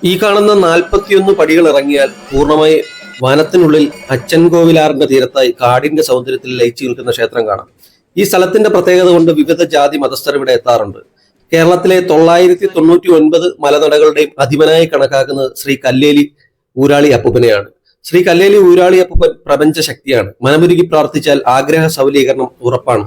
ഈ കാണുന്ന 41 പടികൾ ഇറങ്ങിയാൽ പൂർണ്ണമായി വനത്തിനുള്ളിൽ അച്ചൻകോവിലാറിന്റെ തീരത്തായി കാടിന്റെ സൗന്ദര്യത്തിൽ ലയിച്ചു നിൽക്കുന്ന ക്ഷേത്രം കാണാം. ഈ സ്ഥലത്തിന്റെ പ്രത്യേകത കൊണ്ട് വിവിധ ജാതി മതസ്ഥർ ഇവിടെ എത്താറുണ്ട്. കേരളത്തിലെ 999 മലനടകളുടെയും അധിപനായി കണക്കാക്കുന്നത് ശ്രീ കല്ലേലി ഊരാളി അപ്പൂപ്പനെയാണ്. ശ്രീ കല്ലേലി ഊരാളി അപ്പൂപ്പൻ പ്രപഞ്ച ശക്തിയാണ്. മനമുരുകി പ്രാർത്ഥിച്ചാൽ ആഗ്രഹ സൗലീകരണം ഉറപ്പാണ്.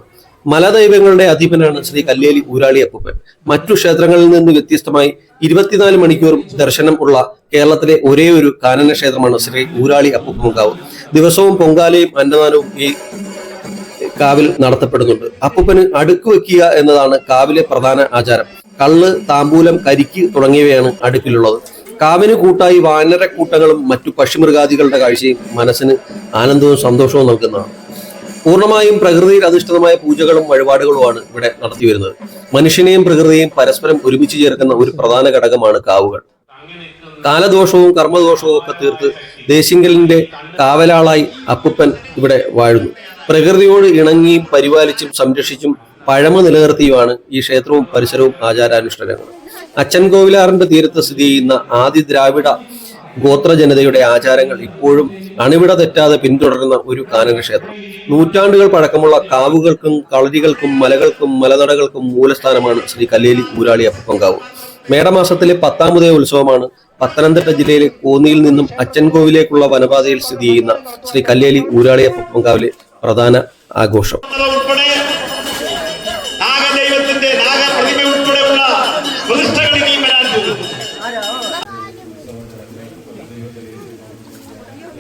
മലദൈവങ്ങളുടെ അധിപനാണ് ശ്രീ കല്ലേലി ഊരാളി അപ്പൂപ്പൻ. മറ്റു ക്ഷേത്രങ്ങളിൽ നിന്ന് വ്യത്യസ്തമായി 24 മണിക്കൂറും ദർശനം ഉള്ള കേരളത്തിലെ ഒരേ ഒരു കാനന ക്ഷേത്രമാണ് ശ്രീ ഊരാളി അപ്പൂപ്പൻകാവ്. ദിവസവും പൊങ്കാലയും അന്നദാനവും ഈ കാവിൽ നടത്തപ്പെടുന്നുണ്ട്. അപ്പൂപ്പന് അടുക്ക് വെക്കുക എന്നതാണ് കാവിലെ പ്രധാന ആചാരം. കള്ള്, താമ്പൂലം, കരിക്ക് തുടങ്ങിയവയാണ് അടുക്കിലുള്ളത്. കാവിന് കൂട്ടായി വാനരക്കൂട്ടങ്ങളും മറ്റു പക്ഷിമൃഗാദികളുടെ കാഴ്ചയും മനസ്സിന് ആനന്ദവും സന്തോഷവും നൽകുന്നതാണ്. പൂർണ്ണമായും പ്രകൃതിയിൽ അധിഷ്ഠിതമായ പൂജകളും വഴിപാടുകളുമാണ് ഇവിടെ നടത്തിവരുന്നത്. മനുഷ്യനെയും പ്രകൃതിയെയും പരസ്പരം ഒരുമിച്ച് ചേർക്കുന്ന ഒരു പ്രധാന ഘടകമാണ് കാവുകൾ. കാലദോഷവും കർമ്മദോഷവും ഒക്കെ തീർത്ത് ദേശിങ്കലിന്റെ കാവലാളായി അപ്പൂപ്പൻ ഇവിടെ വാഴുന്നു. പ്രകൃതിയോട് ഇണങ്ങിയും പരിപാലിച്ചും സംരക്ഷിച്ചും പഴമ നിലനിർത്തിയുമാണ് ഈ ക്ഷേത്രവും പരിസരവും ആചാരാനുഷ്ഠാനങ്ങൾ. അച്ചൻകോവിലാറിന്റെ തീരത്ത് സ്ഥിതി ചെയ്യുന്ന ആദി ദ്രാവിഡ ഗോത്ര ജനതയുടെ ആചാരങ്ങൾ ഇപ്പോഴും അണിവിട തെറ്റാതെ പിന്തുടരുന്ന ഒരു കാനന ക്ഷേത്രം. നൂറ്റാണ്ടുകൾ പഴക്കമുള്ള കാവുകൾക്കും കളരികൾക്കും മലകൾക്കും മലനടകൾക്കും മൂലസ്ഥാനമാണ് ശ്രീ കല്ലേലി ഊരാളി അപ്പൂപ്പൻകാവ്. മേടമാസത്തിലെ 10ാമതേ ഉത്സവമാണ് പത്തനംതിട്ട ജില്ലയിലെ കോന്നിയിൽ നിന്നും അച്ചൻകോവിലേക്കുള്ള വനപാതയിൽ സ്ഥിതി ചെയ്യുന്ന ശ്രീ കല്ലേലി ഊരാളി അപ്പൂപ്പൻകാവിലെ പ്രധാന ആഘോഷം.